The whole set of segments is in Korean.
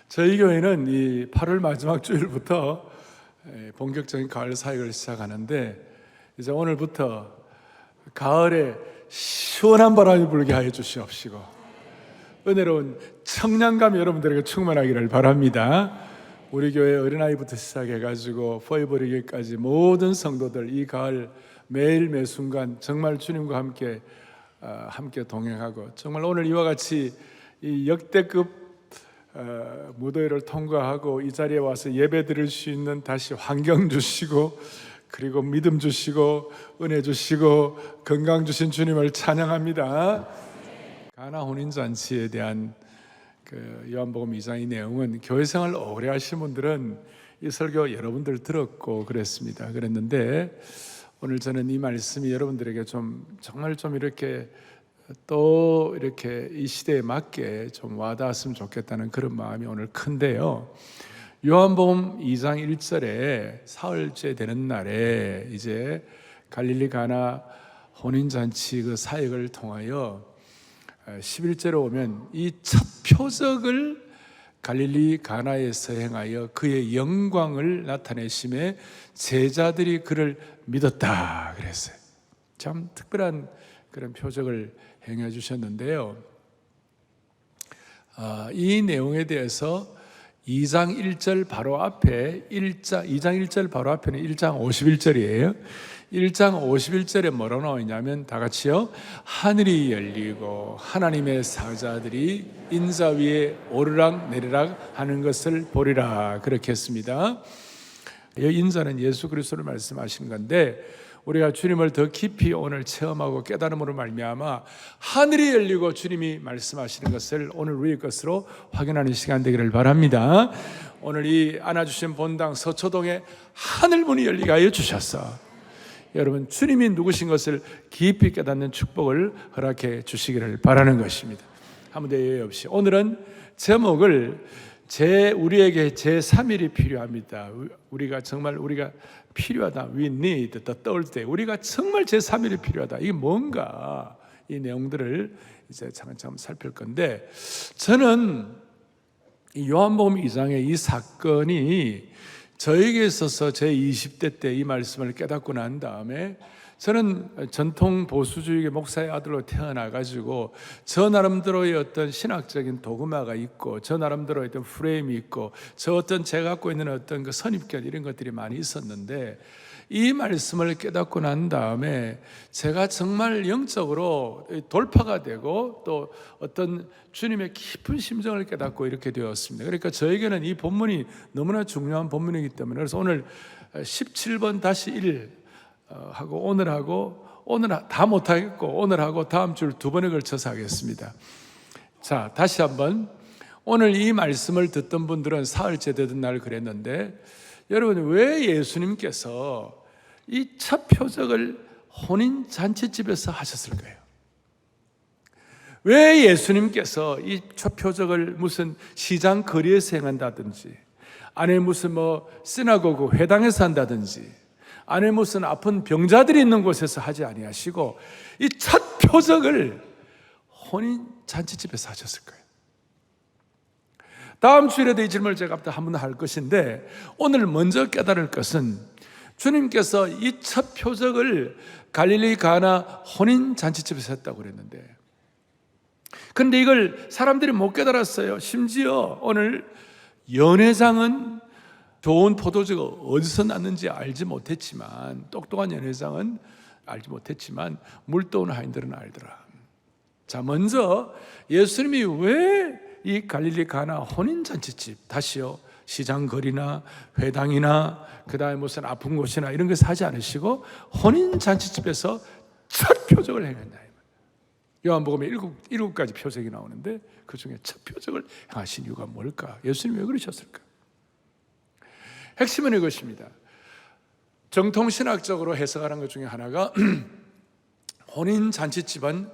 저희 교회는 이 8월 마지막 주일부터 본격적인 가을 사역을 시작하는데, 이제 오늘부터 가을에 시원한 바람이 불게 하여 주시옵시고 은혜로운 청량감이 여러분들에게 충만하기를 바랍니다. 우리 교회 어린아이부터 시작해가지고 포에버리기까지 모든 성도들 이 가을 매일 매순간 정말 주님과 함께 동행하고, 정말 오늘 이와 같이 이 역대급 무더위를 통과하고 이 자리에 와서 예배 드릴 수 있는 다시 환경 주시고, 그리고 믿음 주시고 은혜 주시고 건강 주신 주님을 찬양합니다. 가나 혼인잔치에 대한 요한복음 2장의 내용은 교회 생활 오래 하신 분들은 이 설교 여러분들 들었고 그랬는데, 오늘 저는 이 말씀이 여러분들에게 정말 이렇게 또 이렇게 이 시대에 맞게 좀 와닿았으면 좋겠다는 그런 마음이 오늘 큰데요. 요한복음 2장 1절에 사흘째 되는 날에 이제 갈릴리 가나 혼인잔치 그 사역을 통하여 11절에 오면 이 첫 표적을 갈릴리 가나에서 행하여 그의 영광을 나타내심에 제자들이 그를 믿었다 그랬어요. 참 특별한 그런 표적을 행해 주셨는데요. 이 내용에 대해서 2장 1절 바로 앞에 2장 1절 바로 앞에는 1장 51절이에요. 1장 51절에 뭐라고 나오냐면 다 같이요. 하늘이 열리고 하나님의 사자들이 인자 위에 오르락 내리락 하는 것을 보리라 그렇게 했습니다. 이 인자는 예수 그리스도를 말씀하신 건데, 우리가 주님을 더 깊이 오늘 체험하고 깨달음으로 말미암아 하늘이 열리고 주님이 말씀하시는 것을 오늘 우리의 것으로 확인하는 시간 되기를 바랍니다. 오늘 이 안아주신 본당 서초동에 하늘문이 열리게 하여 주셨어. 여러분, 주님이 누구신 것을 깊이 깨닫는 축복을 허락해 주시기를 바라는 것입니다. 아무 대의 없이 오늘은 제목을 우리에게 제3일이 필요합니다. 우리가 필요하다. We need the third day. 우리가 정말 제3일이 필요하다. 이게 뭔가, 이 내용들을 이제 차근차근 살필 건데, 저는 이 요한복음 2장의 이 사건이 저에게 있어서 제 20대 때 이 말씀을 깨닫고 난 다음에, 저는 전통 보수주의의 목사의 아들로 태어나가지고 저 나름대로의 어떤 신학적인 도그마가 있고, 저 나름대로의 어떤 프레임이 있고, 저 어떤 제가 갖고 있는 어떤 그 선입견 이런 것들이 많이 있었는데, 이 말씀을 깨닫고 난 다음에 제가 정말 영적으로 돌파가 되고 또 어떤 주님의 깊은 심정을 깨닫고 이렇게 되었습니다. 그러니까 저에게는 이 본문이 너무나 중요한 본문이기 때문에, 그래서 오늘 17번 다시 1 하고 오늘 다 못하겠고 오늘하고 다음 주 2번에 걸쳐서 하겠습니다. 자, 다시 한번, 오늘 이 말씀을 듣던 분들은 사흘째 되던 날 그랬는데, 여러분, 왜 예수님께서 이 첫 표적을 혼인잔치집에서 하셨을까요? 왜 예수님께서 이 첫 표적을 무슨 시장 거리에서 행한다든지, 안에 무슨 시나고그 회당에서 한다든지, 안에 무슨 아픈 병자들이 있는 곳에서 하지 아니하시고 이 첫 표적을 혼인잔치집에서 하셨을까요? 다음 주일에도 이 질문을 제가 한번 할 것인데, 오늘 먼저 깨달을 것은 주님께서 이 첫 표적을 갈릴리 가나 혼인잔치집에서 했다고 그랬는데, 그런데 이걸 사람들이 못 깨달았어요. 심지어 오늘 연회장은 좋은 포도주가 어디서 났는지 알지 못했지만, 똑똑한 연회장은 알지 못했지만 물도는 하인들은 알더라. 자, 먼저 예수님이 왜 이 갈릴리 가나 혼인잔치집, 다시요, 시장거리나 회당이나 그 다음에 무슨 아픈 곳이나 이런 것을 하지 않으시고 혼인잔치집에서 첫 표적을 행했냐. 요한복음에 7가지 표적이 나오는데 그 중에 첫 표적을 행하신 이유가 뭘까? 예수님이 왜 그러셨을까? 핵심은 이것입니다. 정통신학적으로 해석하는 것 중에 하나가 혼인잔치집은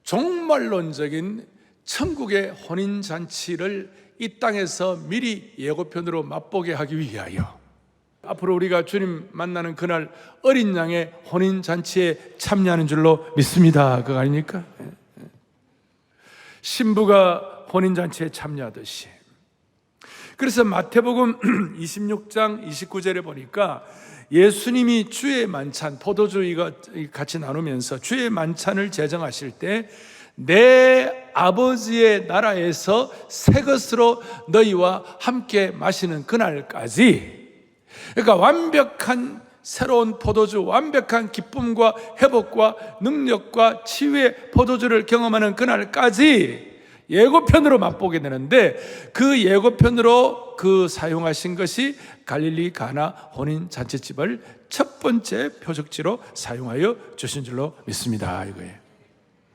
종말론적인 천국의 혼인잔치를 이 땅에서 미리 예고편으로 맛보게 하기 위하여, 앞으로 우리가 주님 만나는 그날 어린 양의 혼인잔치에 참여하는 줄로 믿습니다. 그거 아닙니까? 신부가 혼인잔치에 참여하듯이 그래서 마태복음 26장 29절에 보니까 예수님이 주의 만찬, 포도주 이거 같이 나누면서 주의 만찬을 제정하실 때 내 아버지의 나라에서 새 것으로 너희와 함께 마시는 그날까지, 그러니까 완벽한 새로운 포도주, 완벽한 기쁨과 회복과 능력과 치유의 포도주를 경험하는 그날까지 예고편으로 맛보게 되는데, 그 예고편으로 그 사용하신 것이 갈릴리 가나 혼인 잔치집을 첫 번째 표적지로 사용하여 주신 줄로 믿습니다. 이거예요.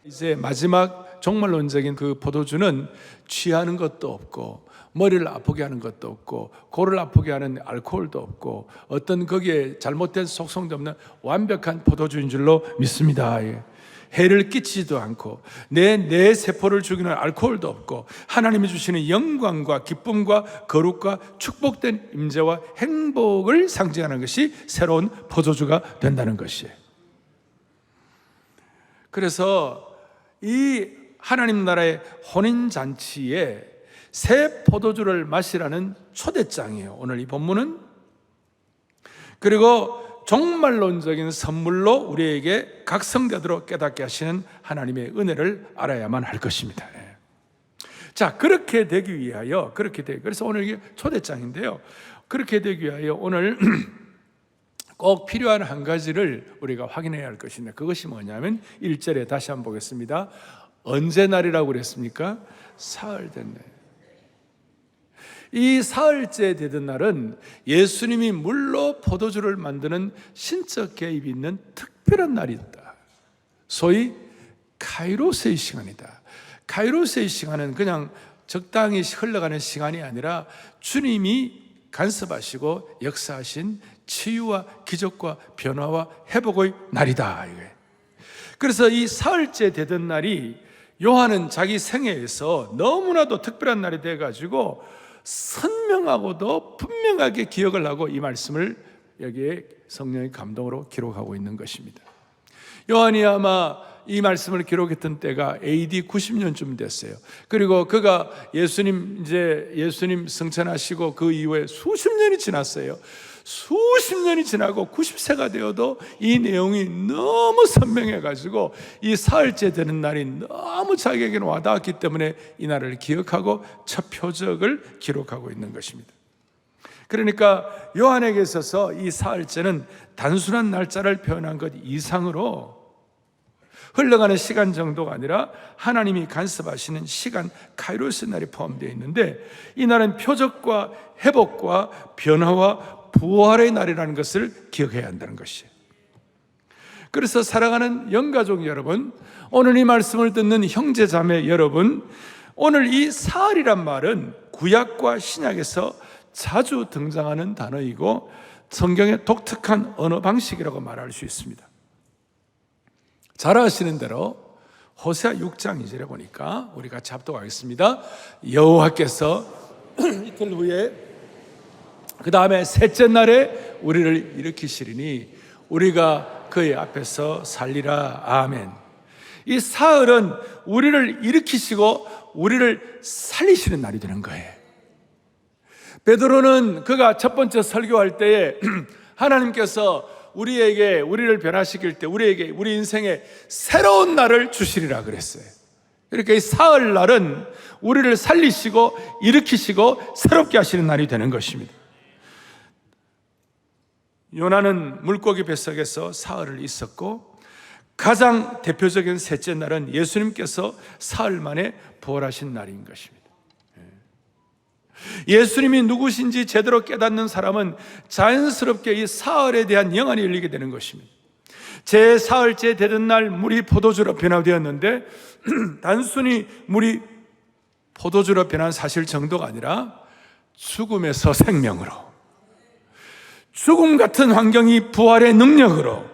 이제 마지막 종말론적인 그 포도주는 취하는 것도 없고 머리를 아프게 하는 것도 없고 코를 아프게 하는 알코올도 없고 어떤 거기에 잘못된 속성도 없는 완벽한 포도주인 줄로 믿습니다. 해를 끼치지도 않고 내 세포를 죽이는 알코올도 없고 하나님이 주시는 영광과 기쁨과 거룩과 축복된 임재와 행복을 상징하는 것이 새로운 포도주가 된다는 것이에요. 그래서 이 하나님 나라의 혼인잔치에 새 포도주를 마시라는 초대장이에요, 오늘 이 본문은. 그리고 종말론적인 선물로 우리에게 각 성대대로 깨닫게 하시는 하나님의 은혜를 알아야만 할 것입니다. 자, 그렇게 되기 위하여, 그래서 오늘 이게 초대장인데요, 그렇게 되기 위하여 오늘 꼭 필요한 한 가지를 우리가 확인해야 할 것인데, 그것이 뭐냐면 1절에 다시 한번 보겠습니다. 언제 날이라고 그랬습니까? 사흘 된 날. 이 사흘째 되던 날은 예수님이 물로 포도주를 만드는 신적 개입이 있는 특별한 날이다. 소위 카이로스의 시간이다. 카이로스의 시간은 그냥 적당히 흘러가는 시간이 아니라 주님이 간섭하시고 역사하신 치유와 기적과 변화와 회복의 날이다. 그래서 이 사흘째 되던 날이 요한은 자기 생애에서 너무나도 특별한 날이 돼가지고 선명하고도 분명하게 기억을 하고 이 말씀을 여기에 성령의 감동으로 기록하고 있는 것입니다. 요한이 아마 이 말씀을 기록했던 때가 AD 90년쯤 됐어요. 그리고 그가 예수님 승천하시고 그 이후에 수십 년이 지났어요. 수십 년이 지나고 90세가 되어도 이 내용이 너무 선명해가지고 이 사흘째 되는 날이 너무 자기에게는 와닿았기 때문에 이 날을 기억하고 첫 표적을 기록하고 있는 것입니다. 그러니까 요한에게 있어서 이 사흘째는 단순한 날짜를 표현한 것 이상으로 흘러가는 시간 정도가 아니라 하나님이 간섭하시는 시간, 카이로스 날이 포함되어 있는데, 이 날은 표적과 회복과 변화와 부활의 날이라는 것을 기억해야 한다는 것이에요. 그래서 사랑하는 영가족 여러분, 오늘 이 말씀을 듣는 형제 자매 여러분, 오늘 이 사흘이란 말은 구약과 신약에서 자주 등장하는 단어이고 성경의 독특한 언어 방식이라고 말할 수 있습니다. 잘 아시는 대로 호세아 6장 2절에 보니까 우리 같이 합독하겠습니다. 여호와께서 이틀 후에 그 다음에 셋째 날에 우리를 일으키시리니 우리가 그의 앞에서 살리라. 아멘. 이 사흘은 우리를 일으키시고 우리를 살리시는 날이 되는 거예요. 베드로는 그가 첫 번째 설교할 때에 하나님께서 우리를 변화시킬 때 우리 인생에 새로운 날을 주시리라 그랬어요. 그러니까 이 사흘날은 우리를 살리시고 일으키시고 새롭게 하시는 날이 되는 것입니다. 요나는 물고기 뱃속에서 사흘을 있었고, 가장 대표적인 셋째 날은 예수님께서 사흘 만에 부활하신 날인 것입니다. 예수님이 누구신지 제대로 깨닫는 사람은 자연스럽게 이 사흘에 대한 영안이 열리게 되는 것입니다. 제 사흘째 되던 날 물이 포도주로 변화되었는데 단순히 물이 포도주로 변한 사실 정도가 아니라 죽음에서 생명으로, 죽음 같은 환경이 부활의 능력으로,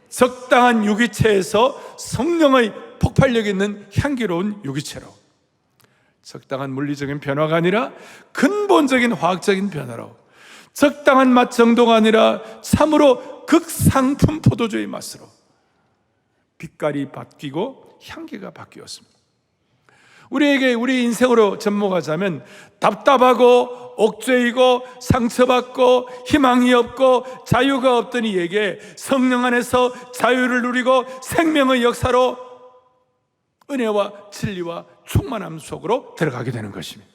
적당한 유기체에서 성령의 폭발력 있는 향기로운 유기체로, 적당한 물리적인 변화가 아니라 근본적인 화학적인 변화로, 적당한 맛 정도가 아니라 참으로 극상품 포도주의 맛으로 빛깔이 바뀌고 향기가 바뀌었습니다. 우리에게 우리 인생으로 접목하자면 답답하고 옥죄이고 상처받고 희망이 없고 자유가 없던 이에게 성령 안에서 자유를 누리고 생명의 역사로 은혜와 진리와 충만함 속으로 들어가게 되는 것입니다.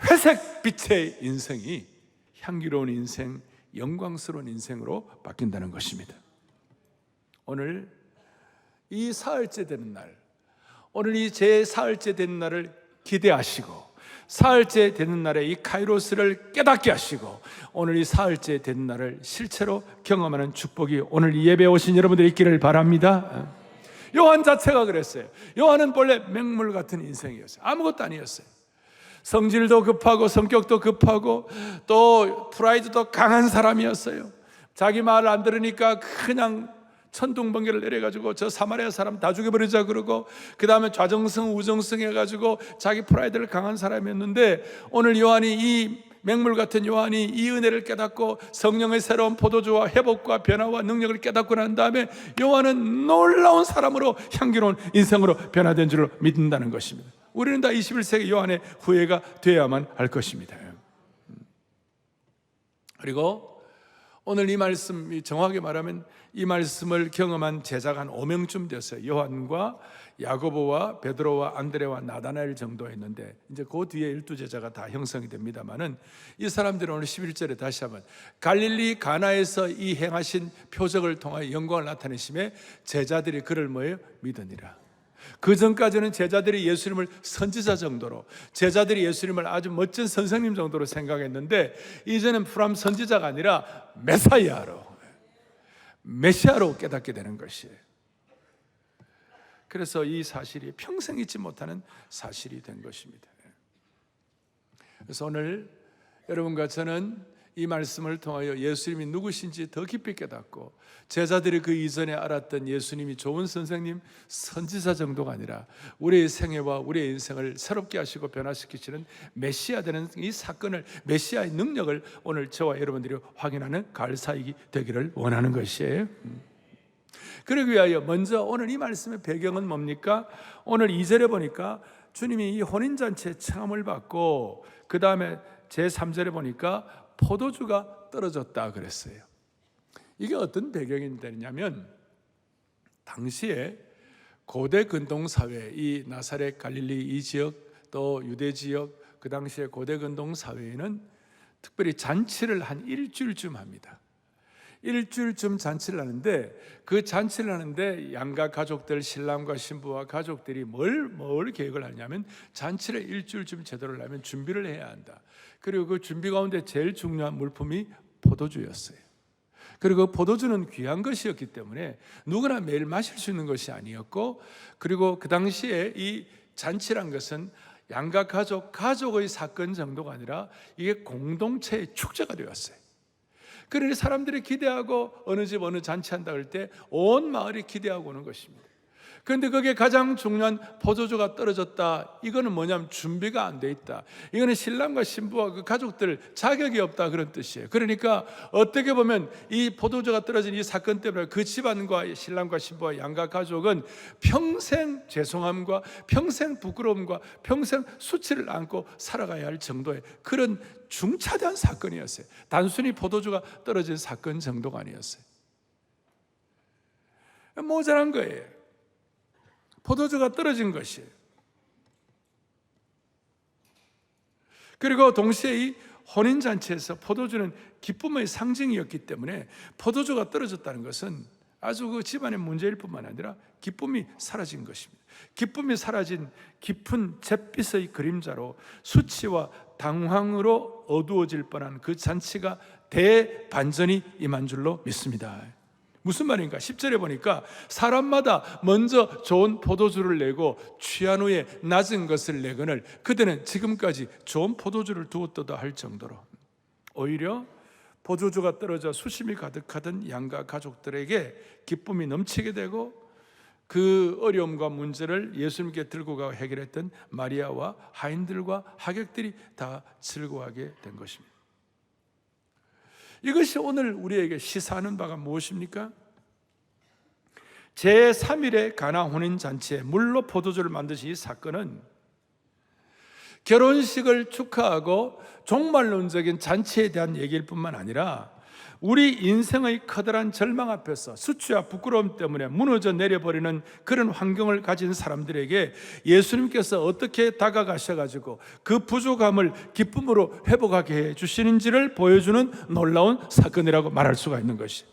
회색빛의 인생이 향기로운 인생, 영광스러운 인생으로 바뀐다는 것입니다. 오늘 이 사흘째 되는 날, 오늘 이 제 사흘째 되는 날을 기대하시고 사흘째 되는 날에 이 카이로스를 깨닫게 하시고 오늘 이 사흘째 되는 날을 실체로 경험하는 축복이 오늘 이 예배에 오신 여러분들이 있기를 바랍니다. 요한 자체가 그랬어요. 요한은 본래 맹물 같은 인생이었어요. 아무것도 아니었어요. 성질도 급하고 성격도 급하고 또 프라이드도 강한 사람이었어요. 자기 말 안 들으니까 그냥 천둥번개를 내려가지고 저 사마리아 사람 다 죽여버리자 그러고 그 다음에 좌정승 우정승 해가지고 자기 프라이드를 강한 사람이었는데 오늘 요한이 이 맹물 같은 요한이 이 은혜를 깨닫고 성령의 새로운 포도주와 회복과 변화와 능력을 깨닫고 난 다음에 요한은 놀라운 사람으로 향기로운 인생으로 변화된 줄로 믿는다는 것입니다. 우리는 다 21세기 요한의 후예가 되어야만 할 것입니다. 그리고 오늘 이 말씀, 정확하게 말하면 이 말씀을 경험한 제자가 한 5명쯤 됐어요. 요한과 야고보와 베드로와 안드레와 나다나엘 정도였는데 이제 그 뒤에 12제자가 다 형성이 됩니다만은 이 사람들은 오늘 11절에 다시 한번 갈릴리 가나에서 이 행하신 표적을 통하여 영광을 나타내심에 제자들이 그를 뭐예요? 믿으니라. 그 전까지는 제자들이 예수님을 선지자 정도로, 제자들이 예수님을 아주 멋진 선생님 정도로 생각했는데 이제는 프람 선지자가 아니라 메시아로 깨닫게 되는 것이에요. 그래서 이 사실이 평생 잊지 못하는 사실이 된 것입니다. 그래서 오늘 여러분과 저는 이 말씀을 통하여 예수님이 누구신지 더 깊이 깨닫고 제자들이 그 이전에 알았던 예수님이 좋은 선생님, 선지자 정도가 아니라 우리의 생애와 우리의 인생을 새롭게 하시고 변화시키시는 메시아 되는 이 사건을, 메시아의 능력을 오늘 저와 여러분들이 확인하는 가을 사역이 되기를 원하는 것이에요. 그러기 위하여 먼저 오늘 이 말씀의 배경은 뭡니까? 오늘 2절에 보니까 주님이 이 혼인잔치의 청함을 받고 그 다음에 제3절에 보니까 포도주가 떨어졌다 그랬어요. 이게 어떤 배경이 되냐면 당시에 고대 근동사회, 이 나사렛 갈릴리 이 지역 또 유대 지역 그 당시에 고대 근동사회에는 특별히 잔치를 한 일주일쯤 합니다. 일주일쯤 잔치를 하는데 그 잔치를 하는데 양가 가족들, 신랑과 신부와 가족들이 뭘 계획을 하냐면 잔치를 일주일쯤 제대로 하려면 준비를 해야 한다. 그리고 그 준비 가운데 제일 중요한 물품이 포도주였어요. 그리고 포도주는 귀한 것이었기 때문에 누구나 매일 마실 수 있는 것이 아니었고, 그리고 그 당시에 이 잔치란 것은 양가 가족의 사건 정도가 아니라 이게 공동체의 축제가 되었어요. 그러니 사람들이 기대하고 어느 집 어느 잔치한다 할 때 온 마을이 기대하고 오는 것입니다. 그런데 거기에 가장 중요한 포도주가 떨어졌다. 이거는 뭐냐면 준비가 안 돼 있다. 이거는 신랑과 신부와 그 가족들 자격이 없다, 그런 뜻이에요. 그러니까 어떻게 보면 이 포도주가 떨어진 이 사건 때문에 그 집안과 신랑과 신부와 양가 가족은 평생 죄송함과 평생 부끄러움과 평생 수치를 안고 살아가야 할 정도의 그런 중차대한 사건이었어요. 단순히 포도주가 떨어진 사건 정도가 아니었어요. 모자란 거예요. 포도주가 떨어진 것이에요. 그리고 동시에 이 혼인잔치에서 포도주는 기쁨의 상징이었기 때문에 포도주가 떨어졌다는 것은 아주 그 집안의 문제일 뿐만 아니라 기쁨이 사라진 것입니다. 기쁨이 사라진 깊은 잿빛의 그림자로 수치와 당황으로 어두워질 뻔한 그 잔치가 대반전이 임한 줄로 믿습니다. 무슨 말인가? 10절에 보니까 사람마다 먼저 좋은 포도주를 내고 취한 후에 낮은 것을 내거늘 그들은 지금까지 좋은 포도주를 두었도다 할 정도로 오히려 포도주가 떨어져 수심이 가득하던 양가 가족들에게 기쁨이 넘치게 되고 그 어려움과 문제를 예수님께 들고 가고 해결했던 마리아와 하인들과 하객들이 다 즐거워하게 된 것입니다. 이것이 오늘 우리에게 시사하는 바가 무엇입니까? 제3일의 가나 혼인잔치에 물로 포도주를 만드신 이 사건은 결혼식을 축하하고 종말론적인 잔치에 대한 얘기일 뿐만 아니라 우리 인생의 커다란 절망 앞에서 수치와 부끄러움 때문에 무너져 내려버리는 그런 환경을 가진 사람들에게 예수님께서 어떻게 다가가셔가지고 그 부족함을 기쁨으로 회복하게 해 주시는지를 보여주는 놀라운 사건이라고 말할 수가 있는 것이,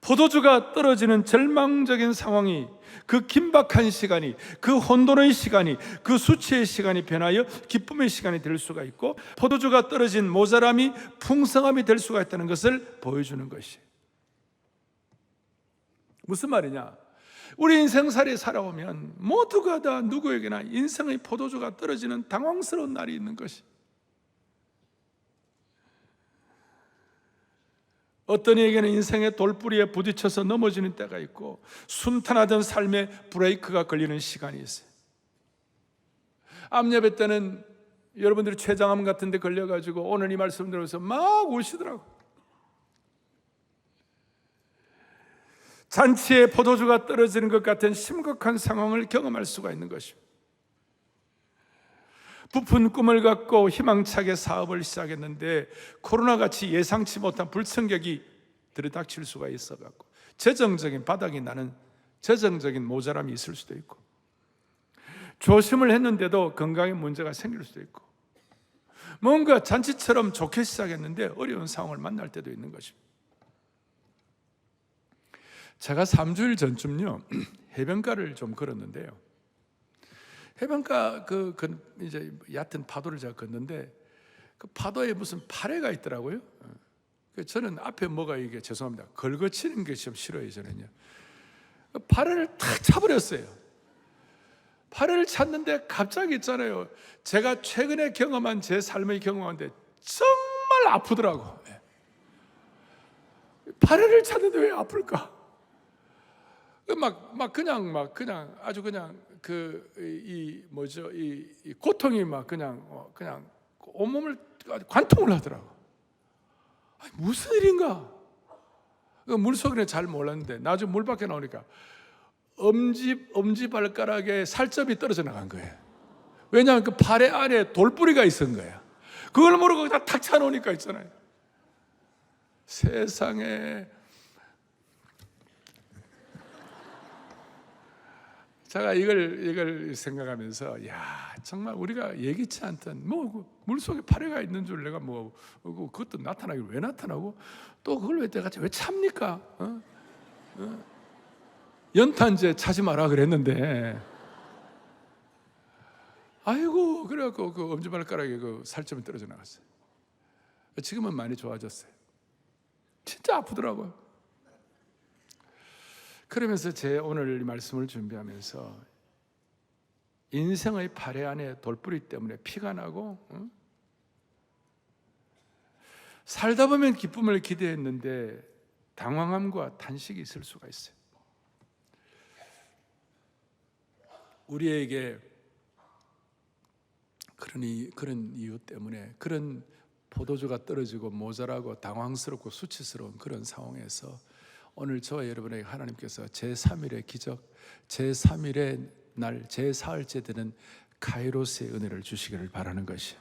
포도주가 떨어지는 절망적인 상황이, 그 긴박한 시간이, 그 혼돈의 시간이, 그 수치의 시간이 변하여 기쁨의 시간이 될 수가 있고, 포도주가 떨어진 모자람이 풍성함이 될 수가 있다는 것을 보여주는 것이. 무슨 말이냐? 우리 인생살이 살아오면 모두가 다 누구에게나 인생의 포도주가 떨어지는 당황스러운 날이 있는 것이. 어떤 이에게는 인생의 돌부리에 부딪혀서 넘어지는 때가 있고, 순탄하던 삶의 브레이크가 걸리는 시간이 있어요. 암예배 때는 여러분들이 췌장암 같은 데 걸려가지고 오늘 이 말씀 들으면서 막 우시더라고. 잔치에 포도주가 떨어지는 것 같은 심각한 상황을 경험할 수가 있는 것입니다. 부푼 꿈을 갖고 희망차게 사업을 시작했는데 코로나같이 예상치 못한 불청객이 들이닥칠 수가 있어갖고 재정적인 바닥이 나는 재정적인 모자람이 있을 수도 있고, 조심을 했는데도 건강에 문제가 생길 수도 있고, 뭔가 잔치처럼 좋게 시작했는데 어려운 상황을 만날 때도 있는 것입니다. 제가 3주일 전쯤요 해변가를 좀 걸었는데요, 해변가 이제 얕은 파도를 제가 걷는데 그 파도에 무슨 파래가 있더라고요. 저는 앞에 뭐가 이게 죄송합니다. 걸거치는 게 좀 싫어요, 저는요. 파래를 탁 차버렸어요. 파래를 찼는데 갑자기 있잖아요. 제가 최근에 경험한 제 삶의 경험인데 정말 아프더라고. 파래를 찼는데 왜 아플까? 그냥 아주 그냥 이 고통이 막 그냥 온몸을 관통을 하더라고. 아니, 무슨 일인가? 물속에는 잘 몰랐는데 나중에 물 밖에 나오니까 엄지 발가락에 살점이 떨어져 나간 거예요. 왜냐하면 그 파래 안에 돌뿌리가 있었던 거야. 그걸 모르고 그냥 탁 차놓으니까 있잖아요. 세상에. 제가 이걸 생각하면서, 야, 정말 우리가 예기치 않던 물속에 파래가 있는 줄 내가 그것도 나타나길 왜 나타나고 또 그걸 왜 찹니까? 연탄재 차지 마라 그랬는데, 아이고, 그래갖고 그 엄지발가락에 그 살점이 떨어져 나갔어요. 지금은 많이 좋아졌어요. 진짜 아프더라고요. 그러면서 제 오늘 말씀을 준비하면서 인생의 파래 안에 돌뿌리 때문에 피가 나고, 살다 보면 기쁨을 기대했는데 당황함과 탄식이 있을 수가 있어요. 우리에게 그런 이유 때문에, 그런 포도주가 떨어지고 모자라고 당황스럽고 수치스러운 그런 상황에서 오늘 저와 여러분에게 하나님께서 제3일의 기적, 제3일의 날, 제4일째 되는 카이로스의 은혜를 주시기를 바라는 것이,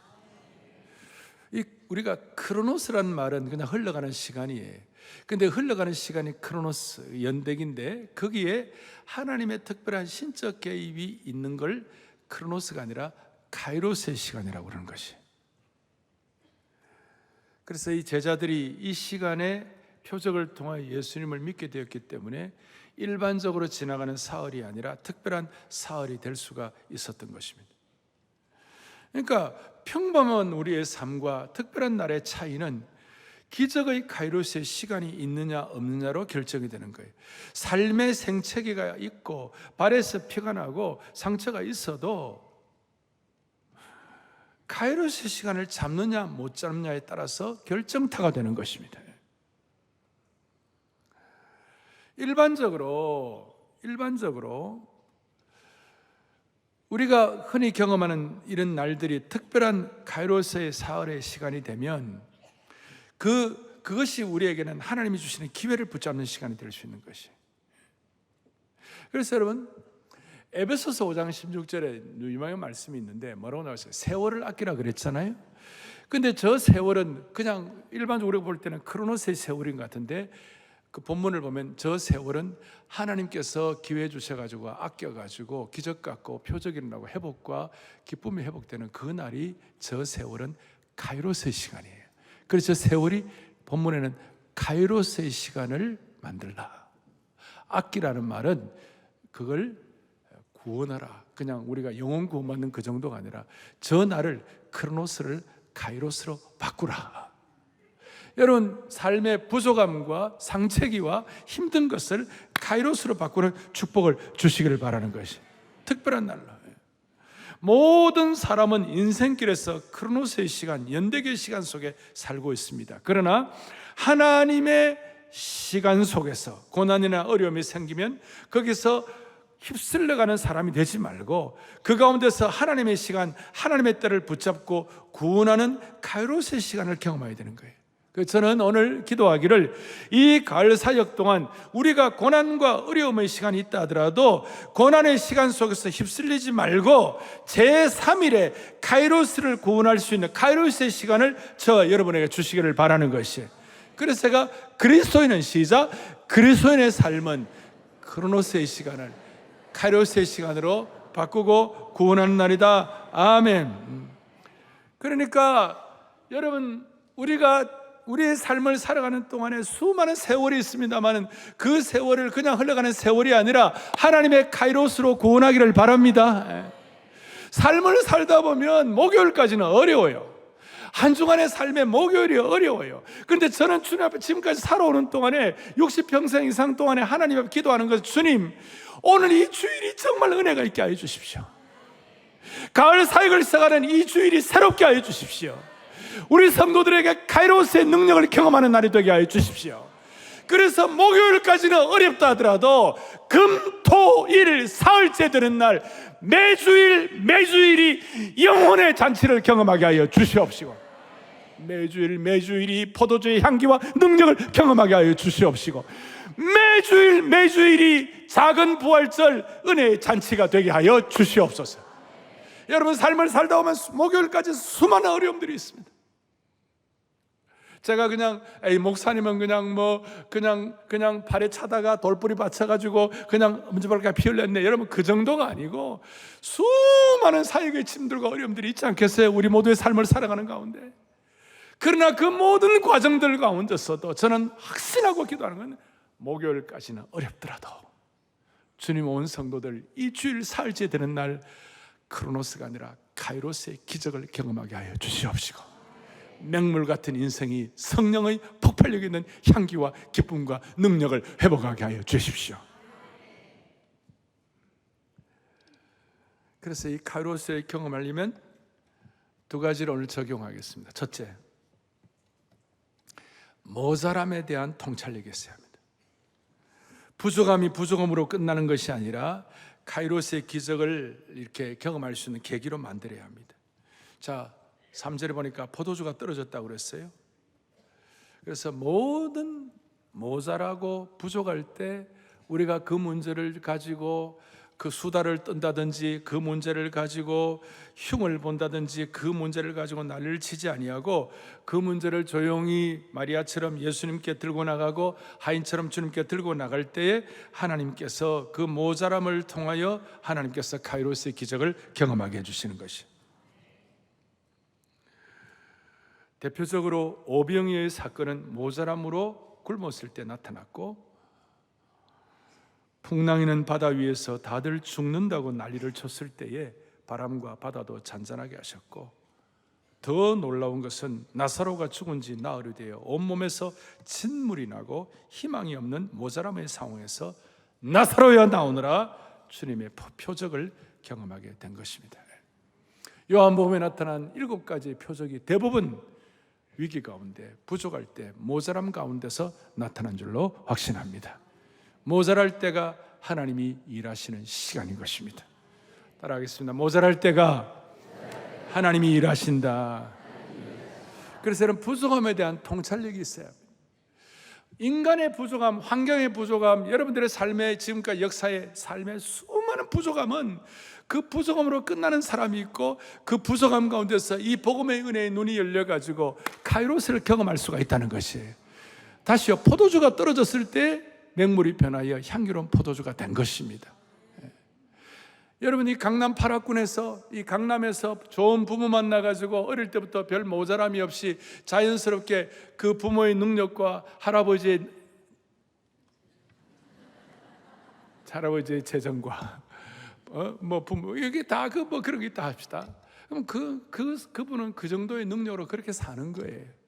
우리가 크로노스란 말은 그냥 흘러가는 시간이에요. 근데 흘러가는 시간이 크로노스, 연대기인데 거기에 하나님의 특별한 신적 개입이 있는 걸 크로노스가 아니라 카이로스의 시간이라고 그러는 것이. 그래서 이 제자들이 이 시간에 표적을 통하여 예수님을 믿게 되었기 때문에 일반적으로 지나가는 사흘이 아니라 특별한 사흘이 될 수가 있었던 것입니다. 그러니까 평범한 우리의 삶과 특별한 날의 차이는 기적의 카이로스의 시간이 있느냐 없느냐로 결정이 되는 거예요. 삶의 생채기가 있고 발에서 피가 나고 상처가 있어도 카이로스의 시간을 잡느냐 못 잡느냐에 따라서 결정타가 되는 것입니다. 일반적으로 우리가 흔히 경험하는 이런 날들이 특별한 카이로스의 사흘의 시간이 되면 그것이 우리에게는 하나님이 주시는 기회를 붙잡는 시간이 될 수 있는 것이. 그래서 여러분, 에베소서 5장 16절에 유명한 말씀이 있는데 뭐라고 나왔어요? 세월을 아끼라 그랬잖아요. 근데 저 세월은 그냥 일반적으로 우리가 볼 때는 크로노스의 세월인 것 같은데, 그 본문을 보면 저 세월은 하나님께서 기회 주셔가지고 아껴가지고 기적 같고 표적 일어나고 회복과 기쁨이 회복되는 그 날이, 저 세월은 카이로스의 시간이에요. 그래서 저 세월이 본문에는 카이로스의 시간을 만들라. 아끼라는 말은 그걸 구원하라, 그냥 우리가 영혼 구원받는 그 정도가 아니라 저 날을, 크로노스를 카이로스로 바꾸라. 여러분, 삶의 부족함과 상처기와 힘든 것을 카이로스로 바꾸는 축복을 주시기를 바라는 것이 특별한 날로. 모든 사람은 인생길에서 크로노스의 시간, 연대기의 시간 속에 살고 있습니다. 그러나 하나님의 시간 속에서 고난이나 어려움이 생기면 거기서 휩쓸려가는 사람이 되지 말고 그 가운데서 하나님의 시간, 하나님의 때를 붙잡고 구원하는 카이로스의 시간을 경험해야 되는 거예요. 그래서 저는 오늘 기도하기를, 이 가을 사역 동안 우리가 고난과 어려움의 시간이 있다 하더라도 고난의 시간 속에서 휩쓸리지 말고 제3일에 카이로스를 구원할 수 있는 카이로스의 시간을 저 여러분에게 주시기를 바라는 것이에요. 그래서 제가 그리스도인은, 시작, 그리스도인의 삶은 크로노스의 시간을 카이로스의 시간으로 바꾸고 구원하는 날이다. 아멘. 그러니까 여러분, 우리가 우리의 삶을 살아가는 동안에 수많은 세월이 있습니다만 그 세월을 그냥 흘러가는 세월이 아니라 하나님의 카이로스로 구원하기를 바랍니다. 삶을 살다 보면 목요일까지는 어려워요. 한 주간의 삶의 목요일이 어려워요. 그런데 저는 주님 앞에 지금까지 살아오는 동안에 60평생 이상 동안에 하나님 앞에 기도하는 것, 주님, 오늘 이 주일이 정말 은혜가 있게 하여 주십시오. 가을 사역을 시작하는 이 주일이 새롭게 하여 주십시오. 우리 성도들에게 카이로스의 능력을 경험하는 날이 되게 하여 주십시오. 그래서 목요일까지는 어렵다 하더라도 금, 토, 일, 사흘째 되는 날 매주일이 영혼의 잔치를 경험하게 하여 주시옵시고, 매주일이 포도주의 향기와 능력을 경험하게 하여 주시옵시고, 매주일이 작은 부활절 은혜의 잔치가 되게 하여 주시옵소서. 여러분, 삶을 살다 보면 목요일까지 수많은 어려움들이 있습니다. 제가 그냥 목사님은 그냥 발에 차다가 돌뿌리 받쳐가지고 그냥 엄지발가락 피 흘렸네, 여러분, 그 정도가 아니고 수많은 사역의 짐들과 어려움들이 있지 않겠어요? 우리 모두의 삶을 살아가는 가운데. 그러나 그 모든 과정들 가운데서도 저는 확신하고 기도하는 건, 목요일까지는 어렵더라도 주님 온 성도들 이 주일 사흘째 되는 날 크로노스가 아니라 카이로스의 기적을 경험하게 하여 주시옵시고, 맹물 같은 인생이 성령의 폭발력 있는 향기와 기쁨과 능력을 회복하게 하여 주십시오. 그래서 이 카이로스의 경험하려면 두 가지를 오늘 적용하겠습니다. 첫째, 모자람에 대한 통찰력이 있어야 합니다. 부족함이 부족함으로 끝나는 것이 아니라 카이로스의 기적을 이렇게 경험할 수 있는 계기로 만들어야 합니다. 자, 3절에 보니까 포도주가 떨어졌다고 그랬어요. 그래서 모든 모자라고 부족할 때 우리가 그 문제를 가지고 그 수다를 떤다든지, 그 문제를 가지고 흉을 본다든지, 그 문제를 가지고 난리를 치지 아니하고 그 문제를 조용히 마리아처럼 예수님께 들고 나가고 하인처럼 주님께 들고 나갈 때에 하나님께서 그 모자람을 통하여 하나님께서 카이로스의 기적을 경험하게 해주시는 것이. 대표적으로 오병이어의 사건은 모자람으로 굶었을 때 나타났고, 풍랑이는 바다 위에서 다들 죽는다고 난리를 쳤을 때에 바람과 바다도 잔잔하게 하셨고, 더 놀라운 것은 나사로가 죽은 지 나흘이 되어 온몸에서 진물이 나고 희망이 없는 모자람의 상황에서 나사로야 나오느라 주님의 표적을 경험하게 된 것입니다. 요한복음에 나타난 7가지의 표적이 대부분 위기 가운데, 부족할 때, 모자람 가운데서 나타난 줄로 확신합니다. 모자랄 때가 하나님이 일하시는 시간인 것입니다. 따라하겠습니다. 모자랄 때가 하나님이 일하신다. 그래서 여러분, 부족함에 대한 통찰력이 있어야 합니다. 인간의 부족함, 환경의 부족함, 여러분들의 삶의 지금까지 역사의 삶의 수많은 수많은 부족함은 그 부족함으로 끝나는 사람이 있고, 그 부족함 가운데서 이 복음의 은혜의 눈이 열려가지고 카이로스를 경험할 수가 있다는 것이에요. 다시요, 포도주가 떨어졌을 때 맹물이 변하여 향기로운 포도주가 된 것입니다. 여러분, 이 강남 8학군에서, 이 강남에서 좋은 부모 만나가지고 어릴 때부터 별 모자람이 없이 자연스럽게 그 부모의 능력과 할아버지의 재정과 뭐 부모, 이게 다 뭐 그런 게 있다 합시다. 그럼 그분은 그 정도의 능력으로 그렇게 사는 거예요.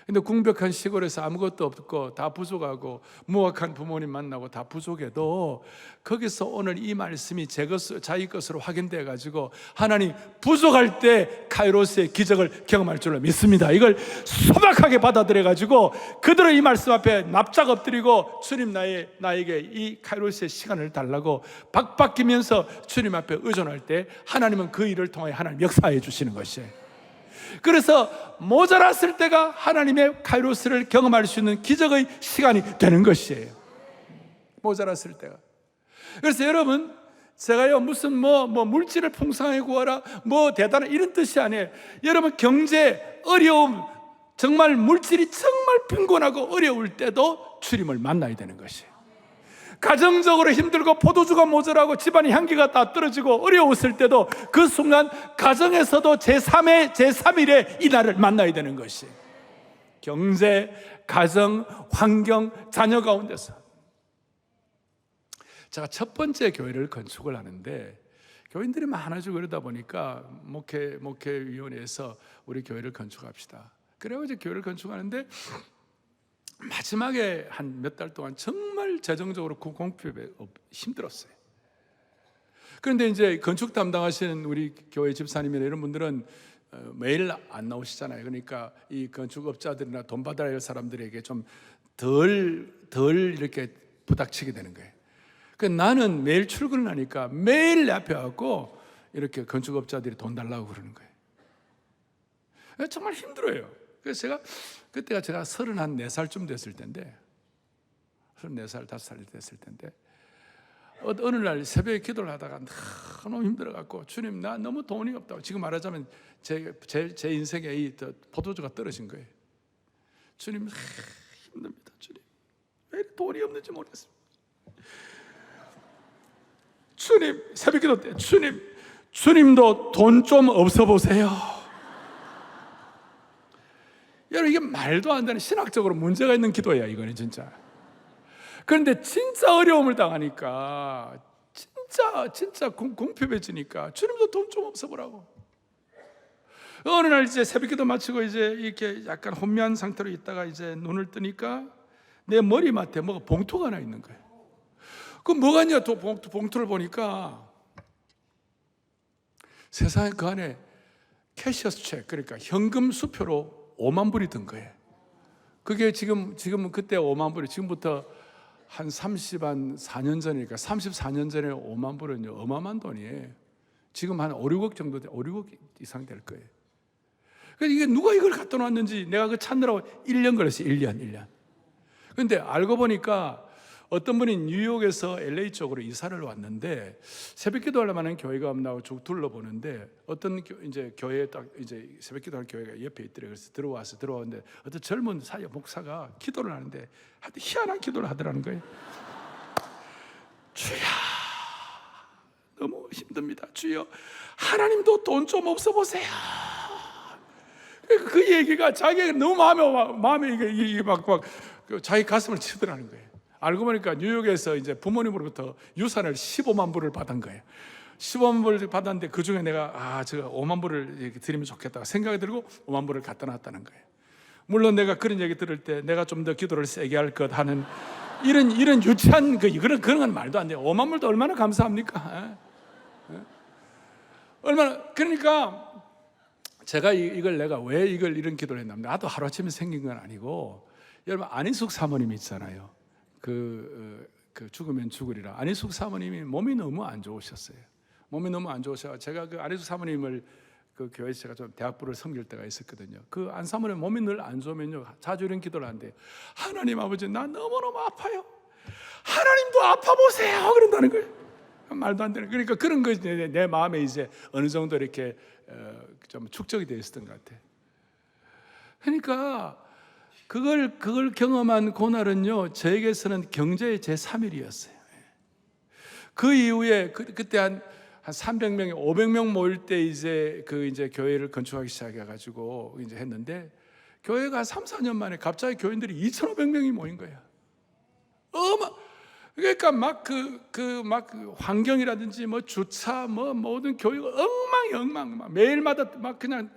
근데 궁벽한 시골에서 아무것도 없고 다 부족하고 무학한 부모님 만나고 다 부족해도 거기서 오늘 이 말씀이 자기 것으로 확인돼 가지고 하나님 부족할 때 카이로스의 기적을 경험할 줄로 믿습니다. 이걸 소박하게 받아들여 가지고 그대로 이 말씀 앞에 납작 엎드리고 주님, 나에게 이 카이로스의 시간을 달라고 박박기면서 주님 앞에 의존할 때 하나님은 그 일을 통해 하나님 역사해 주시는 것이에요. 그래서 모자랐을 때가 하나님의 카이로스를 경험할 수 있는 기적의 시간이 되는 것이에요. 모자랐을 때가. 그래서 여러분, 제가요 무슨 뭐 물질을 풍성하게 구하라 뭐 대단한 이런 뜻이 아니에요. 여러분, 경제 어려움, 정말 물질이 정말 빈곤하고 어려울 때도 주님을 만나야 되는 것이에요. 가정적으로 힘들고 포도주가 모자라고 집안의 향기가 다 떨어지고 어려웠을 때도 그 순간 가정에서도 제3일에 이 날을 만나야 되는 것이 경제, 가정, 환경, 자녀 가운데서. 제가 첫 번째 교회를 건축을 하는데 교인들이 많아지고 그러다 보니까 목회위원회에서 우리 교회를 건축합시다. 그래가지고 교회를 건축하는데 마지막에 한 몇 달 동안 정말 재정적으로 공급에 힘들었어요. 그런데 이제 건축 담당하시는 우리 교회 집사님이나 이런 분들은 매일 안 나오시잖아요. 그러니까 이 건축업자들이나 돈 받아야 할 사람들에게 좀 덜 이렇게 부닥치게 되는 거예요. 그러니까 나는 매일 출근을 하니까 매일 내 앞에 와서 이렇게 건축업자들이 돈 달라고 그러는 거예요. 정말 힘들어요. 그래서 그때가 제가 34살쯤 됐을 텐데, 34살, 5살 됐을 텐데, 어느 날 새벽에 기도를 하다가 너무 힘들어갖고, 주님, 나 너무 돈이 없다고. 지금 말하자면 제 인생에 이 포도주가 떨어진 거예요. 주님, 힘듭니다. 주님, 왜 이렇게 돈이 없는지 모르겠습니다. 주님, 새벽 기도 때, 주님도 돈 좀 없어 보세요. 여러분, 이게 말도 안 되는 신학적으로 문제가 있는 기도야, 이거는 진짜. 그런데 진짜 어려움을 당하니까, 진짜 궁핍해지니까 주님도 돈 좀 없어 보라고. 어느 날 이제 새벽기도 마치고 이제 이렇게 약간 혼미한 상태로 있다가 이제 눈을 뜨니까 내 머리맡에 뭐가 봉투가 하나 있는 거예요. 그 뭐가 있냐, 봉투를 보니까 세상에 그 안에 캐셔스 책, 그러니까 현금 수표로 5만 불이 든 거예요. 그게 지금은 그때 5만 불이 지금부터 한 34년 전이니까 34년 전에 5만 불은 어마어마한 돈이에요. 지금 한 5, 6억 정도, 5, 6억 이상 될 거예요. 그래서 이게 누가 이걸 갖다 놨는지 내가 그 찾느라고 1년 걸렸어요. 1년. 그런데 알고 보니까 어떤 분이 뉴욕에서 LA 쪽으로 이사를 왔는데 새벽기도 하려면 교회가 없나고 쭉 둘러보는데 어떤 이제 교회에 딱 이제 새벽기도할 교회가 옆에 있더래요. 그래서 들어왔는데 어떤 젊은 사역 목사가 기도를 하는데 희한한 기도를 하더라는 거예요. 주야, 너무 힘듭니다. 주여, 하나님도 돈 좀 없어 보세요. 그 얘기가 자기가 너무 마음에 이게 막 자기 가슴을 치더라는 거예요. 알고 보니까 뉴욕에서 이제 부모님으로부터 유산을 15만 불을 받은 거예요. 15만 불을 받았는데 그 중에 내가 제가 5만 불을 이렇게 드리면 좋겠다고 생각이 들고 5만 불을 갖다 놨다는 거예요. 물론 내가 그런 얘기 들을 때 내가 좀 더 기도를 세게 할 것 하는 이런 유치한 그런 건 말도 안 돼요. 5만 불도 얼마나 감사합니까? 그러니까 제가 내가 왜 이런 기도를 했냐면 나도 하루아침에 생긴 건 아니고 여러분 안희숙 사모님이 있잖아요. 그 죽으면 죽으리라. 안희숙 사모님이 몸이 너무 안 좋으셨어요. 몸이 너무 안 좋으셔. 제가 그 안희숙 사모님을 그 교회에서 제가 좀 대학부를 섬길 때가 있었거든요. 그 안 사모님 몸이 늘 안 좋으면요 자주 이런 기도를 하는데 하나님 아버지 나 너무너무 아파요. 하나님도 아파 보세요 그런다는 거예요. 말도 안 되는. 그러니까 그런 것이 내 마음에 이제 어느 정도 이렇게 좀 축적이 되어 있었던 것 같아. 그러니까 그걸 경험한 그날은요, 저에게서는 경제의 제3일이었어요. 그 이후에 그때 한 300명이 500명 모일 때 이제 교회를 건축하기 시작해가지고 이제 했는데, 교회가 3, 4년 만에 갑자기 교인들이 2,500명이 모인 거야. 그러니까 막 환경이라든지 뭐 주차 뭐 모든 교회가 엉망 매일마다 막 그냥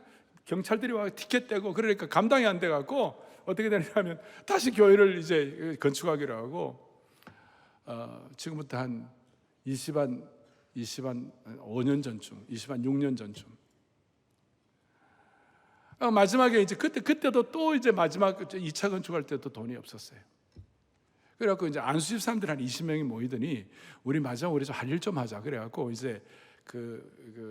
경찰들이 와 티켓 떼고, 그러니까 감당이 안 돼 갖고 어떻게 되냐면 다시 교회를 이제 건축하기로 하고, 지금부터 한 20한 5년 전쯤, 6년 전쯤. 마지막에 이제 그때도 또 이제 마지막 2차 건축할 때도 돈이 없었어요. 그래갖고 이제 안수집 사람들 한 20명이 모이더니 우리 좀 할 일 좀 하자. 그래갖고 이제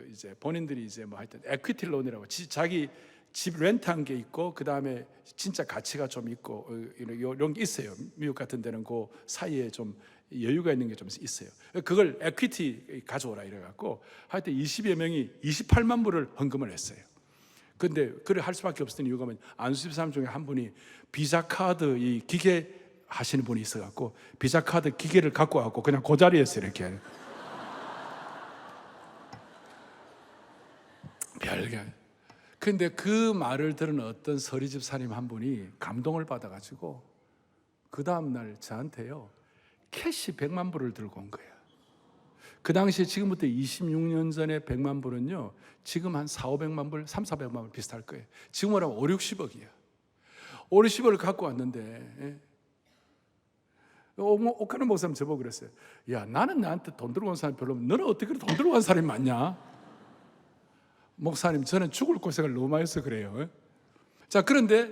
이제 본인들이 이제 뭐 하여튼 에퀴티 론이라고 자기 집 렌트한 게 있고, 그 다음에 진짜 가치가 좀 있고 이런 게 있어요. 미국 같은 데는 그 사이에 좀 여유가 있는 게 좀 있어요. 그걸 에퀴티 가져오라 이래갖고 하여튼 20여 명이 28만 불을 헌금을 했어요. 근데 그래 할 수밖에 없었던 이유가 뭐냐면, 안수집 사람 중에 한 분이 비자 카드 이 기계 하시는 분이 있어갖고 비자 카드 기계를 갖고 와갖고 그냥 그 자리에서 이렇게 별게. 근데 그 말을 들은 어떤 서리집 사님 한 분이 감동을 받아가지고 그 다음날 저한테요 캐시 100만 불을 들고 온 거예요. 그 당시에 지금부터 26년 전에 100만 불은요 지금 한 4, 500만 불, 3, 400만 불 비슷할 거예요. 지금으로 하면 5, 60억이야 5, 60억을 갖고 왔는데, 옥하는 목사님 저보고 그랬어요. 야, 나는 나한테 돈 들고 온 사람이 별로 없는데 너는 어떻게 돈 들고 온 사람이 많냐? 목사님, 저는 죽을 고생을 너무 많이 해서 그래요. 자, 그런데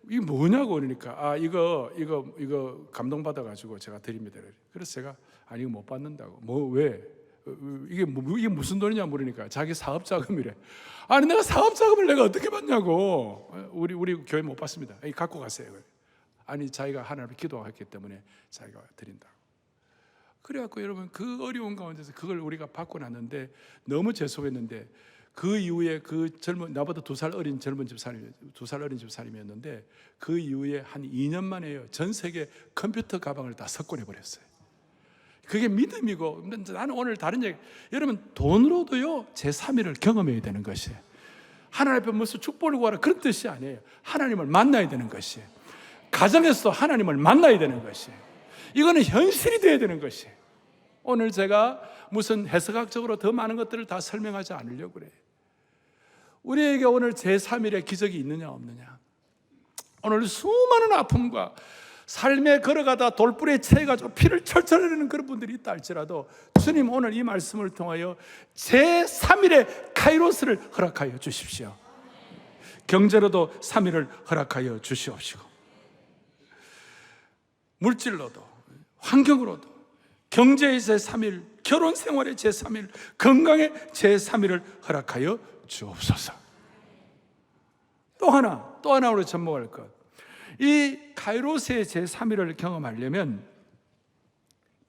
이게 뭐냐고 그러니까, 이거 감동받아가지고 제가 드립니다. 그래서 제가 이거 못 받는다고. 왜? 이게 무슨 돈이냐 물으니까 자기 사업 자금이래. 내가 사업 자금을 내가 어떻게 받냐고. 우리 교회 못 받습니다. 갖고 가세요. 자기가 하나님을 기도했기 때문에 자기가 드린다고. 그래갖고 여러분, 그 어려운 가운데서 그걸 우리가 받고 났는데 너무 죄송했는데, 그 이후에 나보다 2살 어린 집사님이었는데 그 이후에 한 2년 만에요 전 세계 컴퓨터 가방을 다 석권해 버렸어요. 그게 믿음이고. 나는 오늘 다른 얘기, 여러분 돈으로도요 제3일을 경험해야 되는 것이에요. 하나님 앞에 무슨 축복을 구하라 그런 뜻이 아니에요. 하나님을 만나야 되는 것이에요. 가정에서 하나님을 만나야 되는 것이에요. 이거는 현실이 되어야 되는 것이에요. 오늘 제가 무슨 해석학적으로 더 많은 것들을 다 설명하지 않으려고 그래요. 우리에게 오늘 제3일의 기적이 있느냐 없느냐, 오늘 수많은 아픔과 삶에 걸어가다 돌불에 채가지고 피를 철철 흘리는 그런 분들이 있다 할지라도, 주님 오늘 이 말씀을 통하여 제3일의 카이로스를 허락하여 주십시오. 경제로도 3일을 허락하여 주시옵시고, 물질로도 환경으로도 경제의 제3일, 결혼 생활의 제3일, 건강의 제3일을 허락하여 주옵소서. 또 하나 우리 접목할 것, 이 카이로스의 제3일을 경험하려면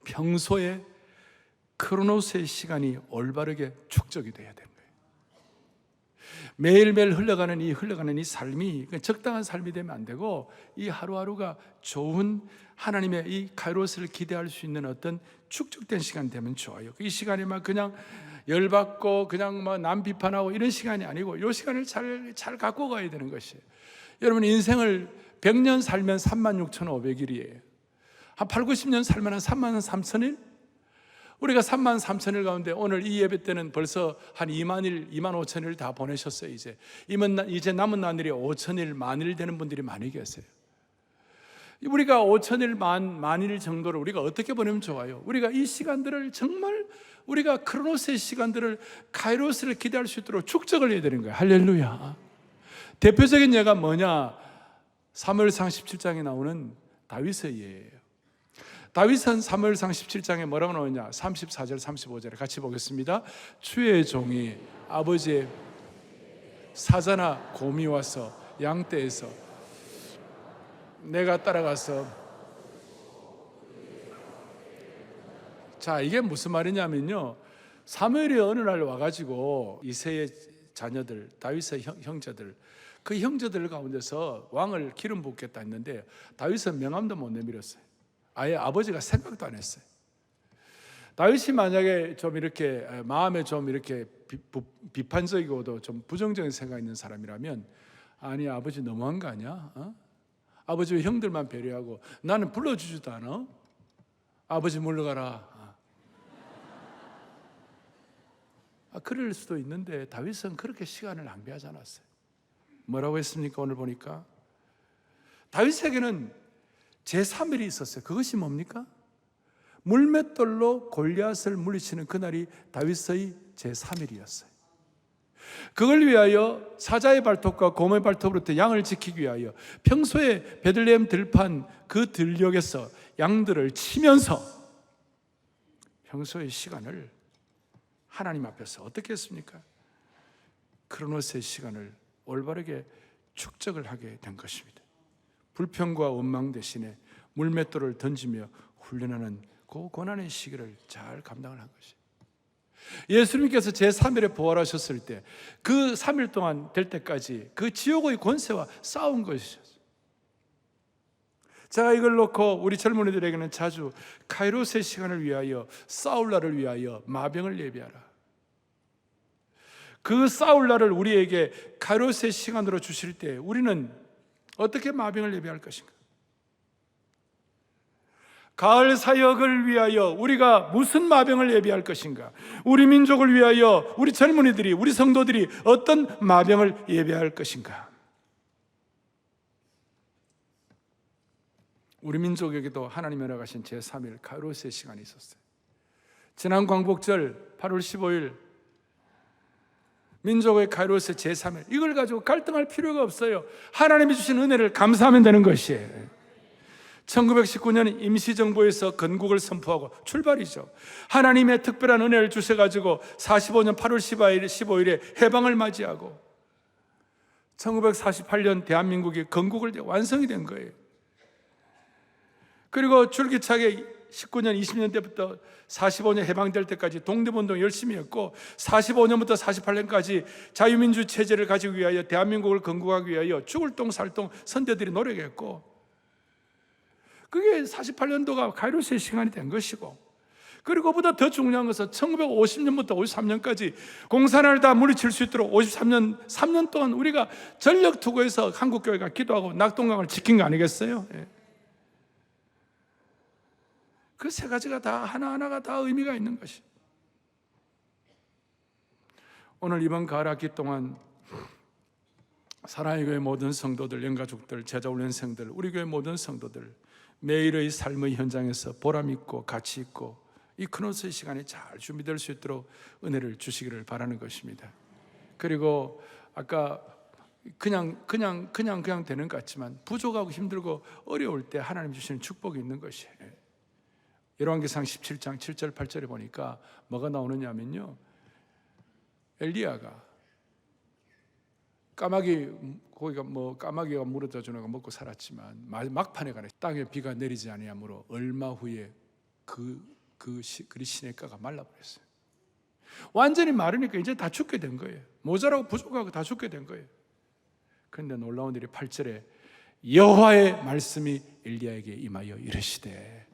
평소에 크로노스의 시간이 올바르게 축적이 돼야 되는 거예요. 매일매일 흘러가는 이 삶이 적당한 삶이 되면 안 되고, 이 하루하루가 좋은 하나님의 이 카이로스를 기대할 수 있는 어떤 축적된 시간 되면 좋아요. 이 시간이 막 그냥 열받고 그냥 막 남 비판하고 이런 시간이 아니고, 이 시간을 잘 갖고 가야 되는 것이에요. 여러분, 인생을 100년 살면 36,500일이에요. 한 8, 90년 살면 한 33,000일? 우리가 33,000일 가운데 오늘 이 예배 때는 벌써 한 2만 5천일 다 보내셨어요. 이제 남은 날들이 5,000일, 만일 되는 분들이 많이 계세요. 우리가 5,000일, 만일 정도를 우리가 어떻게 보내면 좋아요? 우리가 이 시간들을 정말 우리가 크로노스의 시간들을, 카이로스를 기대할 수 있도록 축적을 해야 되는 거예요. 할렐루야. 대표적인 예가 뭐냐? 사무엘상 17장에 나오는 다윗의 예예요. 다윗은 사무엘상 17장에 뭐라고 나오냐? 34절 35절에 같이 보겠습니다. 주의 종이 아버지의 사자나 곰이 와서 양떼에서 내가 따라가서 자, 이게 무슨 말이냐면요, 사무엘이 어느 날 와가지고 이새의 자녀들, 다윗의 형제들, 그 형제들 가운데서 왕을 기름 붓겠다 했는데 다윗은 명함도 못 내밀었어요. 아예 아버지가 생각도 안 했어요. 다윗이 만약에 좀 이렇게 마음에 좀 이렇게 비판적이고도 좀 부정적인 생각이 있는 사람이라면, 아니 아버지 너무한 거 아니야? 아버지 왜 형들만 배려하고 나는 불러주지도 않아? 아버지 물러가라. 그럴 수도 있는데 다윗은 그렇게 시간을 낭비하지 않았어요. 뭐라고 했습니까? 오늘 보니까 다윗에게는 제3일이 있었어요. 그것이 뭡니까? 물맷돌로 골리앗을 물리치는 그날이 다윗의 제3일이었어요. 그걸 위하여 사자의 발톱과 곰의 발톱으로부터 양을 지키기 위하여 평소에 베들레헴 들판 그 들녘에서 양들을 치면서 평소의 시간을 하나님 앞에서 어떻게 했습니까? 크로노스의 시간을 올바르게 축적을 하게 된 것입니다. 불평과 원망 대신에 물맷돌을 던지며 훈련하는 그 고난의 시기를 잘 감당을 한 것이에요. 예수님께서 제3일에 부활하셨을 때 그 3일 동안 될 때까지 그 지옥의 권세와 싸운 것이었어요. 제가 이걸 놓고 우리 젊은이들에게는 자주 카이로스의 시간을 위하여, 싸울 날을 위하여 마병을 예비하라, 그 싸울 날을 우리에게 카이로스의 시간으로 주실 때 우리는 어떻게 마병을 예비할 것인가? 가을 사역을 위하여 우리가 무슨 마병을 예비할 것인가? 우리 민족을 위하여 우리 젊은이들이, 우리 성도들이 어떤 마병을 예비할 것인가? 우리 민족에게도 하나님이 허락하신 제3일 카이로스의 시간이 있었어요. 지난 광복절 8월 15일 민족의 카이로스 제3일, 이걸 가지고 갈등할 필요가 없어요. 하나님이 주신 은혜를 감사하면 되는 것이에요. 1919년 임시정부에서 건국을 선포하고 출발이죠. 하나님의 특별한 은혜를 주셔가지고 45년 8월 15일에 해방을 맞이하고 1948년 대한민국이 건국을 완성이 된 거예요. 그리고 줄기차게 19년 20년 때부터 45년 해방될 때까지 독립운동 열심히 했고, 45년부터 48년까지 자유민주 체제를 가지기 위하여, 대한민국을 건국하기 위하여 죽을 똥 살똥 선대들이 노력했고, 그게 48년도가 카이로스의 시간이 된 것이고, 그리고 그보다 더 중요한 것은 1950년부터 53년까지 공산을 다 물리칠 수 있도록 53년 3년 동안 우리가 전력 투구해서 한국교회가 기도하고 낙동강을 지킨 거 아니겠어요? 그 세 가지가 다 하나하나가 다 의미가 있는 것이. 오늘 이번 가을학기 동안 사랑의 교회 모든 성도들, 영가족들, 제자훈련생들, 우리 교회 모든 성도들 매일의 삶의 현장에서 보람 있고 가치 있고 이 크로노스의 시간이 잘 준비될 수 있도록 은혜를 주시기를 바라는 것입니다. 그리고 아까 그냥 되는 것 같지만 부족하고 힘들고 어려울 때 하나님 주시는 축복이 있는 것이에요. 열왕기상 17장 7절 8절에 보니까 뭐가 나오느냐면요, 엘리야가 까마귀가 물어다 주는 거 먹고 살았지만 막판에 가네 땅에 비가 내리지 아니하므로 얼마 후에 그리 시냇가가 말라버렸어요. 완전히 마르니까 이제 다 죽게 된 거예요. 모자라고 부족하고 다 죽게 된 거예요. 그런데 놀라운 일이 8절에 여호와의 말씀이 엘리야에게 임하여 이르시되,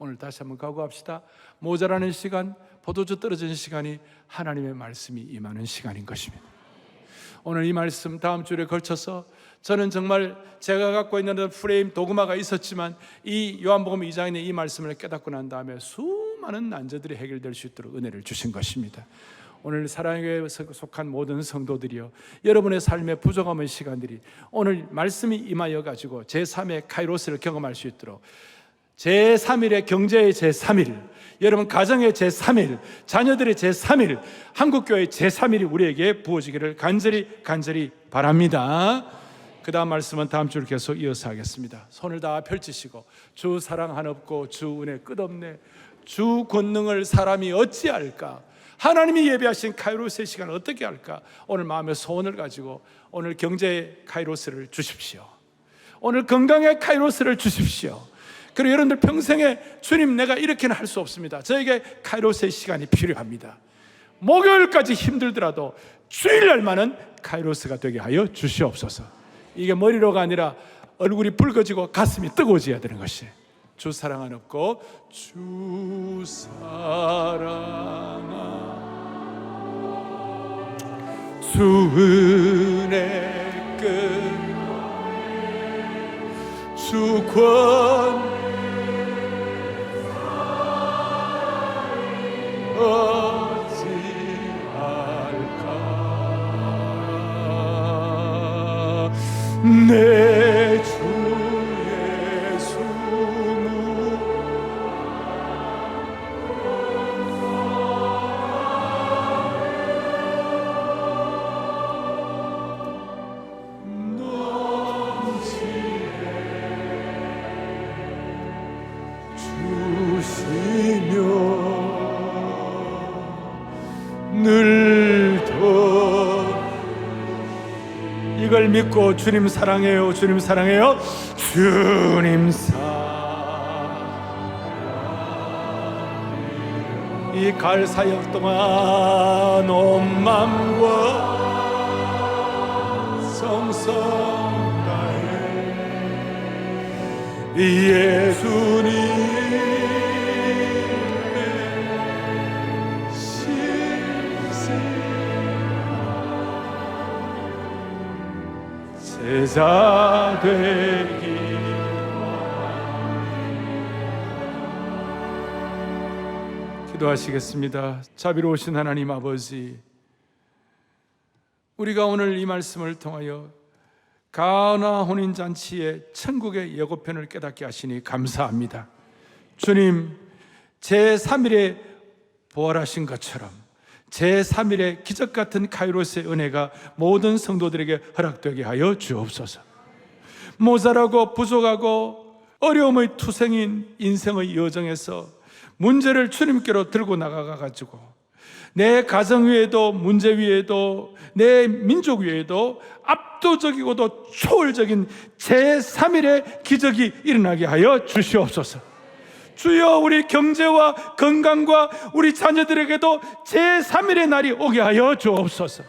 오늘 다시 한번 각오합시다. 모자라는 시간, 포도주 떨어지는 시간이 하나님의 말씀이 임하는 시간인 것입니다. 오늘 이 말씀 다음 주에 걸쳐서 저는 정말 제가 갖고 있는 프레임 도구마가 있었지만 이 요한복음 2장에 있는 이 말씀을 깨닫고 난 다음에 수많은 난제들이 해결될 수 있도록 은혜를 주신 것입니다. 오늘 사랑의 교회에 속한 모든 성도들이요, 여러분의 삶의 부족함의 시간들이 오늘 말씀이 임하여 가지고 제3의 카이로스를 경험할 수 있도록, 제3일의 경제의 제3일, 여러분 가정의 제3일, 자녀들의 제3일, 한국교회의 제3일이 우리에게 부어지기를 간절히 바랍니다. 그 다음 말씀은 다음 주를 계속 이어서 하겠습니다. 손을 다 펼치시고, 주 사랑 한없고 주 은혜 끝없네, 주 권능을 사람이 어찌할까, 하나님이 예비하신 카이로스의 시간을 어떻게 할까, 오늘 마음의 소원을 가지고 오늘 경제의 카이로스를 주십시오. 오늘 건강의 카이로스를 주십시오. 그리고 여러분들 평생에 주님 내가 이렇게는 할 수 없습니다. 저에게 카이로스의 시간이 필요합니다. 목요일까지 힘들더라도 주일날만은 카이로스가 되게 하여 주시옵소서. 이게 머리로가 아니라 얼굴이 붉어지고 가슴이 뜨거워져야 되는 것이. 주 사랑 안 없고 주 사랑아 주 은혜 끝 주 권 어찌할까 내 주 예수 주시며 늘더 이걸 믿고 주님 사랑해요, 주님 사랑해요, 주님 사랑. 이 가을 사역 동안 온 맘과 성성 다해 예수님 제자 되기 기도하시겠습니다. 자비로우신 하나님 아버지, 우리가 오늘 이 말씀을 통하여 가나 혼인잔치의 천국의 예고편을 깨닫게 하시니 감사합니다. 주님, 제3일에 부활하신 것처럼 제3일의 기적같은 카이로스의 은혜가 모든 성도들에게 허락되게 하여 주옵소서. 모자라고 부족하고 어려움의 투생인 인생의 여정에서 문제를 주님께로 들고 나가가지고 내 가정 위에도 문제 위에도 내 민족 위에도 압도적이고도 초월적인 제3일의 기적이 일어나게 하여 주시옵소서. 주여, 우리 경제와 건강과 우리 자녀들에게도 제3일의 날이 오게 하여 주옵소서.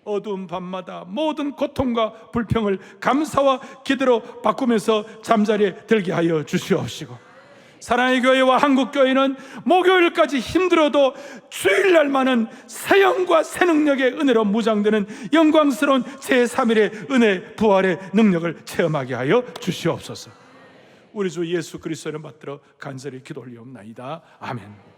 어두운 밤마다 모든 고통과 불평을 감사와 기대로 바꾸면서 잠자리에 들게 하여 주시옵시고, 사랑의 교회와 한국교회는 목요일까지 힘들어도 주일날만은 새 영과 새 능력의 은혜로 무장되는 영광스러운 제3일의 은혜 부활의 능력을 체험하게 하여 주시옵소서. 우리 주 예수 그리스도를 받들어 간절히 기도 올리옵나이다. 아멘.